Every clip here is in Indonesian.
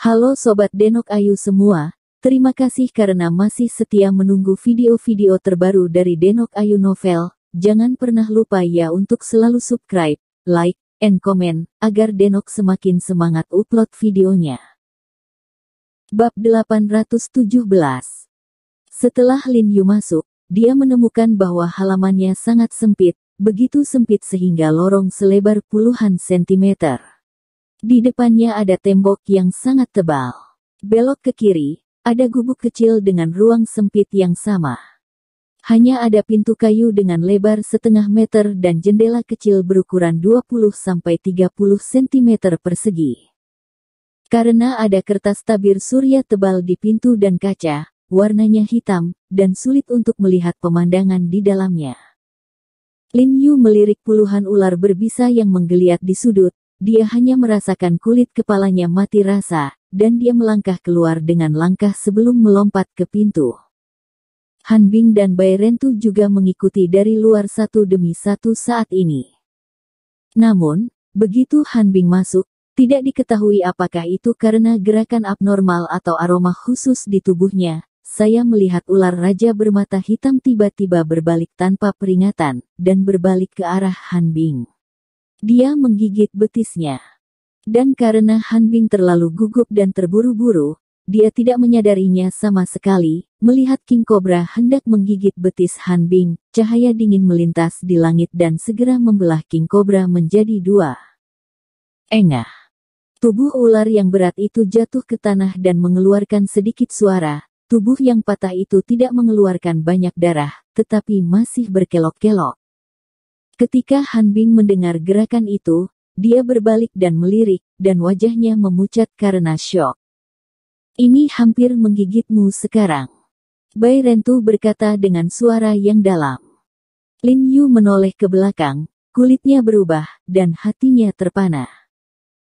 Halo Sobat Denok Ayu semua, terima kasih karena masih setia menunggu video-video terbaru dari Denok Ayu Novel. Jangan pernah lupa ya untuk selalu subscribe, like, and comment, agar Denok semakin semangat upload videonya. Bab 817. Setelah Lin Yu masuk, dia menemukan bahwa halamannya sangat sempit, begitu sempit sehingga lorong selebar puluhan sentimeter. Di depannya ada tembok yang sangat tebal. Belok ke kiri, ada gubuk kecil dengan ruang sempit yang sama. Hanya ada pintu kayu dengan lebar setengah meter dan jendela kecil berukuran 20-30 cm persegi. Karena ada kertas tabir surya tebal di pintu dan kaca, warnanya hitam, dan sulit untuk melihat pemandangan di dalamnya. Lin Yu melirik puluhan ular berbisa yang menggeliat di sudut. Dia hanya merasakan kulit kepalanya mati rasa, dan dia melangkah keluar dengan langkah sebelum melompat ke pintu. Han Bing dan Bai Rentu juga mengikuti dari luar satu demi satu saat ini. Namun, begitu Han Bing masuk, tidak diketahui apakah itu karena gerakan abnormal atau aroma khusus di tubuhnya. Saya melihat ular raja bermata hitam tiba-tiba berbalik tanpa peringatan, dan berbalik ke arah Han Bing. Dia menggigit betisnya. Dan karena Han Bing terlalu gugup dan terburu-buru, dia tidak menyadarinya sama sekali. Melihat King Cobra hendak menggigit betis Han Bing, cahaya dingin melintas di langit dan segera membelah King Cobra menjadi dua. Engah. Tubuh ular yang berat itu jatuh ke tanah dan mengeluarkan sedikit suara. Tubuh yang patah itu tidak mengeluarkan banyak darah, tetapi masih berkelok-kelok. Ketika Han Bing mendengar gerakan itu, dia berbalik dan melirik, dan wajahnya memucat karena syok. Ini hampir menggigitmu sekarang. Bai Rentu berkata dengan suara yang dalam. Lin Yu menoleh ke belakang, kulitnya berubah, dan hatinya terpana.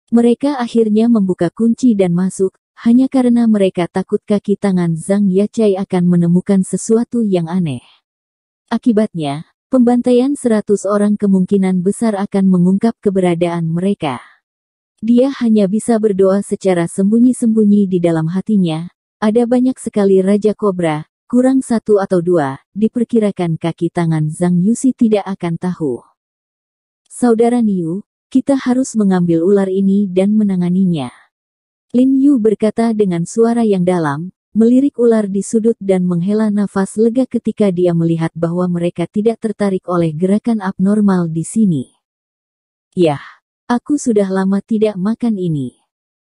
Mereka akhirnya membuka kunci dan masuk, hanya karena mereka takut kaki tangan Zhang Yacai akan menemukan sesuatu yang aneh. Akibatnya, pembantaian 100 orang kemungkinan besar akan mengungkap keberadaan mereka. Dia hanya bisa berdoa secara sembunyi-sembunyi di dalam hatinya. Ada banyak sekali Raja Kobra, kurang satu atau dua, diperkirakan kaki tangan Zhang Yusi tidak akan tahu. Saudara Niu, kita harus mengambil ular ini dan menanganinya. Lin Yu berkata dengan suara yang dalam, melirik ular di sudut dan menghela nafas lega ketika dia melihat bahwa mereka tidak tertarik oleh gerakan abnormal di sini. Yah, aku sudah lama tidak makan ini.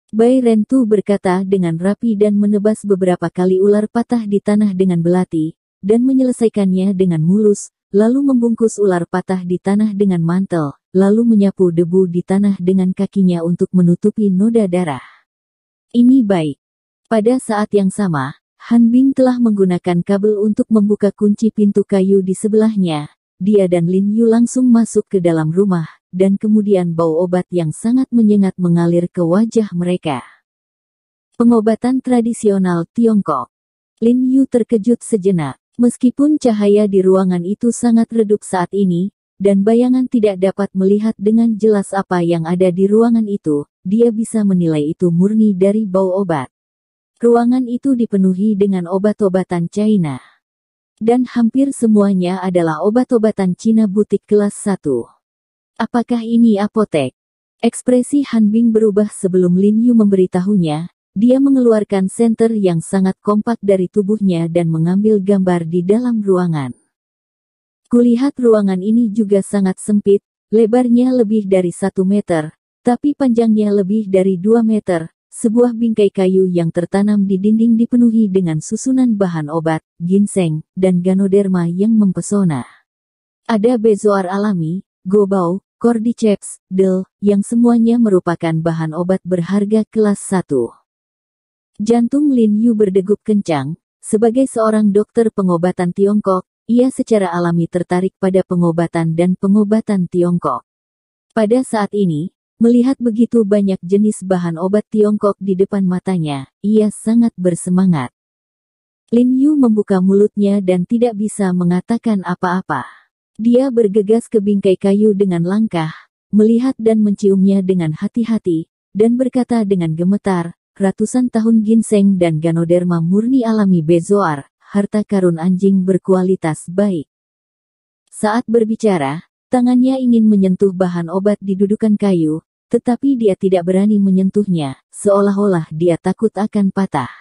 Bai Rentu berkata dengan rapi dan menebas beberapa kali ular patah di tanah dengan belati, dan menyelesaikannya dengan mulus, lalu membungkus ular patah di tanah dengan mantel, lalu menyapu debu di tanah dengan kakinya untuk menutupi noda darah. Ini baik. Pada saat yang sama, Han Bing telah menggunakan kabel untuk membuka kunci pintu kayu di sebelahnya. Dia dan Lin Yu langsung masuk ke dalam rumah, dan kemudian bau obat yang sangat menyengat mengalir ke wajah mereka. Pengobatan tradisional Tiongkok. Lin Yu terkejut sejenak, meskipun cahaya di ruangan itu sangat redup saat ini, dan bayangan tidak dapat melihat dengan jelas apa yang ada di ruangan itu, dia bisa menilai itu murni dari bau obat. Ruangan itu dipenuhi dengan obat-obatan China. Dan hampir semuanya adalah obat-obatan Cina butik kelas 1. Apakah ini apotek? Ekspresi Han Bing berubah sebelum Lin Yu memberitahunya. Dia mengeluarkan senter yang sangat kompak dari tubuhnya dan mengambil gambar di dalam ruangan. Kulihat ruangan ini juga sangat sempit, lebarnya lebih dari 1 meter, tapi panjangnya lebih dari 2 meter. Sebuah bingkai kayu yang tertanam di dinding dipenuhi dengan susunan bahan obat, ginseng, dan ganoderma yang mempesona. Ada bezoar alami, gobau, cordyceps, del, yang semuanya merupakan bahan obat berharga kelas 1. Jantung Lin Yu berdegup kencang. Sebagai seorang dokter pengobatan Tiongkok, ia secara alami tertarik pada pengobatan dan pengobatan Tiongkok. Pada saat ini, melihat begitu banyak jenis bahan obat Tiongkok di depan matanya, ia sangat bersemangat. Lin Yu membuka mulutnya dan tidak bisa mengatakan apa-apa. Dia bergegas ke bingkai kayu dengan langkah, melihat dan menciumnya dengan hati-hati, dan berkata dengan gemetar, ratusan tahun ginseng dan ganoderma murni alami bezoar, harta karun anjing berkualitas baik. Saat berbicara, tangannya ingin menyentuh bahan obat di dudukan kayu, tetapi dia tidak berani menyentuhnya, seolah-olah dia takut akan patah.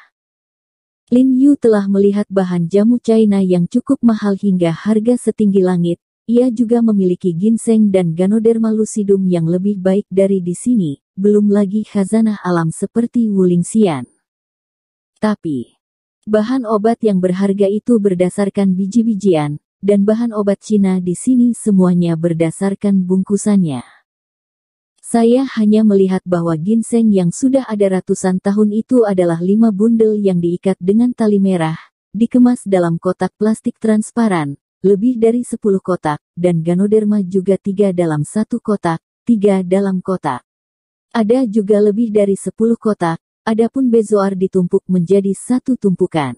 Lin Yu telah melihat bahan jamu China yang cukup mahal hingga harga setinggi langit. Ia juga memiliki ginseng dan ganoderma lucidum yang lebih baik dari di sini, belum lagi khazanah alam seperti Wulingxian. Tapi, bahan obat yang berharga itu berdasarkan biji-bijian, dan bahan obat Cina di sini semuanya berdasarkan bungkusannya. Saya hanya melihat bahwa ginseng yang sudah ada ratusan tahun itu adalah 5 bundel yang diikat dengan tali merah, dikemas dalam kotak plastik transparan, lebih dari 10 kotak, dan ganoderma juga 3 dalam 1 kotak, 3 dalam kotak. Ada juga lebih dari 10 kotak, adapun bezoar ditumpuk menjadi satu tumpukan.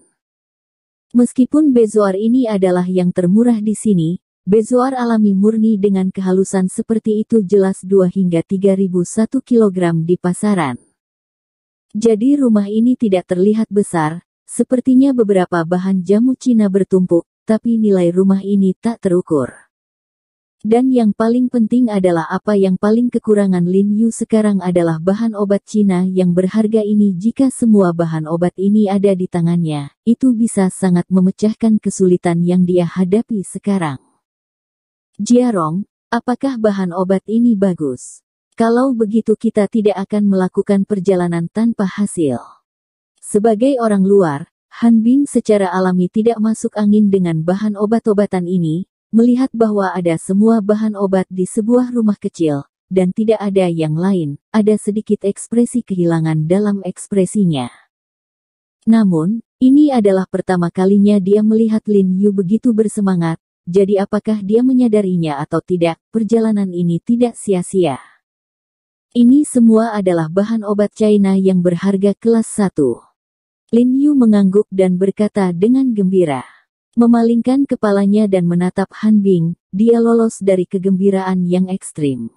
Meskipun bezoar ini adalah yang termurah di sini, bezoar alami murni dengan kehalusan seperti itu jelas 2 hingga 3.001 kg di pasaran. Jadi rumah ini tidak terlihat besar, sepertinya beberapa bahan jamu Cina bertumpuk, tapi nilai rumah ini tak terukur. Dan yang paling penting adalah apa yang paling kekurangan Lin Yu sekarang adalah bahan obat Cina yang berharga ini. Jika semua bahan obat ini ada di tangannya, itu bisa sangat memecahkan kesulitan yang dia hadapi sekarang. Jiarong, apakah bahan obat ini bagus? Kalau begitu kita tidak akan melakukan perjalanan tanpa hasil. Sebagai orang luar, Han Bing secara alami tidak masuk angin dengan bahan obat-obatan ini, melihat bahwa ada semua bahan obat di sebuah rumah kecil, dan tidak ada yang lain, ada sedikit ekspresi kehilangan dalam ekspresinya. Namun, ini adalah pertama kalinya dia melihat Lin Yu begitu bersemangat, jadi apakah dia menyadarinya atau tidak, perjalanan ini tidak sia-sia. Ini semua adalah bahan obat China yang berharga kelas 1. Lin Yu mengangguk dan berkata dengan gembira. Memalingkan kepalanya dan menatap Han Bing, dia lolos dari kegembiraan yang ekstrim.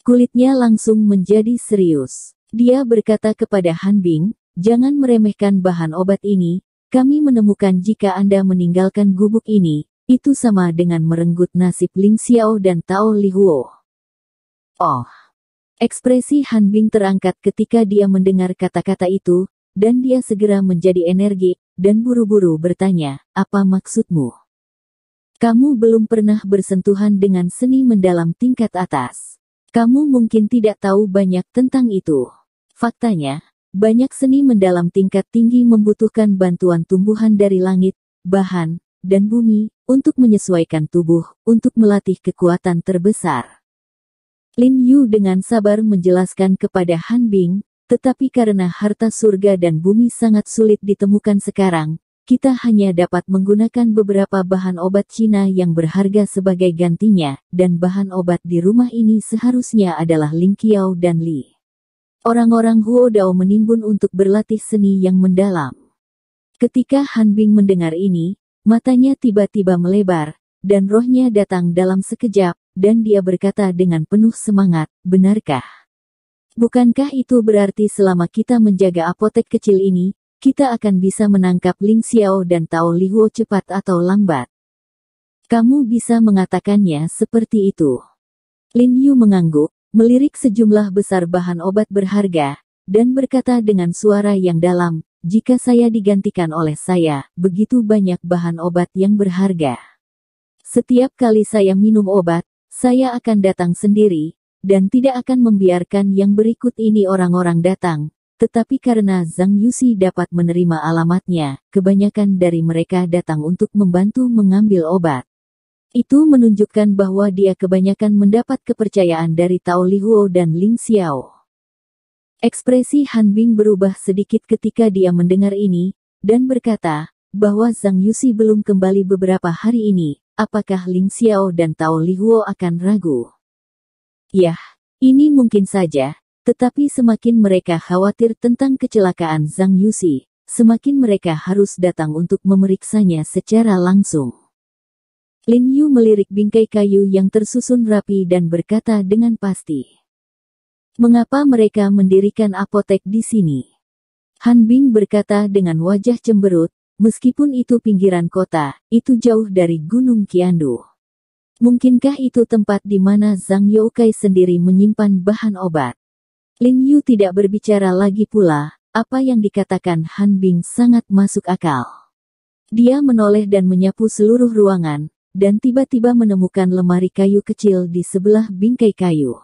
Kulitnya langsung menjadi serius. Dia berkata kepada Han Bing, jangan meremehkan bahan obat ini, kami menemukan jika Anda meninggalkan gubuk ini, itu sama dengan merenggut nasib Ling Xiao dan Tao Li Huo. Oh. Ekspresi Han Bing terangkat ketika dia mendengar kata-kata itu, dan dia segera menjadi energik, dan buru-buru bertanya, apa maksudmu? Kamu belum pernah bersentuhan dengan seni mendalam tingkat atas. Kamu mungkin tidak tahu banyak tentang itu. Faktanya, banyak seni mendalam tingkat tinggi membutuhkan bantuan tumbuhan dari langit, bahan, dan bumi, untuk menyesuaikan tubuh, untuk melatih kekuatan terbesar. Lin Yu dengan sabar menjelaskan kepada Han Bing, tetapi karena harta surga dan bumi sangat sulit ditemukan sekarang, kita hanya dapat menggunakan beberapa bahan obat Cina yang berharga sebagai gantinya, dan bahan obat di rumah ini seharusnya adalah Ling Qiao dan Li. Orang-orang Huo Dao menimbun untuk berlatih seni yang mendalam. Ketika Han Bing mendengar ini, matanya tiba-tiba melebar, dan rohnya datang dalam sekejap, dan dia berkata dengan penuh semangat, benarkah? Bukankah itu berarti selama kita menjaga apotek kecil ini, kita akan bisa menangkap Ling Xiao dan Tao Li Huo cepat atau lambat? Kamu bisa mengatakannya seperti itu. Lin Yu mengangguk, melirik sejumlah besar bahan obat berharga, dan berkata dengan suara yang dalam, jika saya digantikan oleh saya, begitu banyak bahan obat yang berharga. Setiap kali saya minum obat, saya akan datang sendiri, dan tidak akan membiarkan yang berikut ini orang-orang datang, tetapi karena Zhang Yuxi dapat menerima alamatnya, kebanyakan dari mereka datang untuk membantu mengambil obat. Itu menunjukkan bahwa dia kebanyakan mendapat kepercayaan dari Tao Li Huo dan Ling Xiao. Ekspresi Han Bing berubah sedikit ketika dia mendengar ini, dan berkata, bahwa Zhang Yuxi belum kembali beberapa hari ini, apakah Ling Xiao dan Tao Li Huo akan ragu? Yah, ini mungkin saja, tetapi semakin mereka khawatir tentang kecelakaan Zhang Yuxi, semakin mereka harus datang untuk memeriksanya secara langsung. Lin Yu melirik bingkai kayu yang tersusun rapi dan berkata dengan pasti. Mengapa mereka mendirikan apotek di sini? Han Bing berkata dengan wajah cemberut, meskipun itu pinggiran kota, itu jauh dari Gunung Qiandu. Mungkinkah itu tempat di mana Zhang Youkai sendiri menyimpan bahan obat? Lin Yu tidak berbicara lagi pula, apa yang dikatakan Han Bing sangat masuk akal. Dia menoleh dan menyapu seluruh ruangan, dan tiba-tiba menemukan lemari kayu kecil di sebelah bingkai kayu.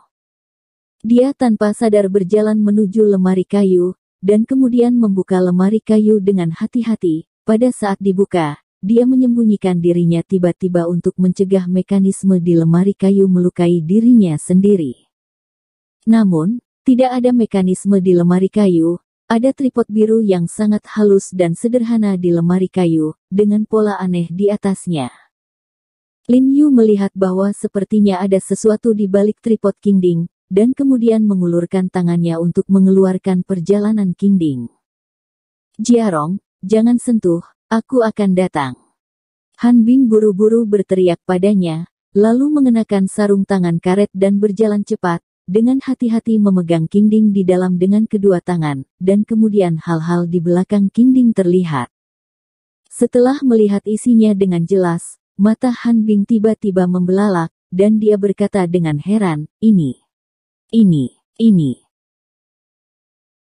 Dia tanpa sadar berjalan menuju lemari kayu, dan kemudian membuka lemari kayu dengan hati-hati. Pada saat dibuka, dia menyembunyikan dirinya tiba-tiba untuk mencegah mekanisme di lemari kayu melukai dirinya sendiri. Namun, tidak ada mekanisme di lemari kayu, ada tripod biru yang sangat halus dan sederhana di lemari kayu, dengan pola aneh di atasnya. Lin Yu melihat bahwa sepertinya ada sesuatu di balik tripod Qingding, dan kemudian mengulurkan tangannya untuk mengeluarkan perjalanan Qingding. Jiarong, jangan sentuh, aku akan datang. Han Bing buru-buru berteriak padanya, lalu mengenakan sarung tangan karet dan berjalan cepat, dengan hati-hati memegang Qingding di dalam dengan kedua tangan, dan kemudian hal-hal di belakang Qingding terlihat. Setelah melihat isinya dengan jelas, mata Han Bing tiba-tiba membelalak, dan dia berkata dengan heran, ini.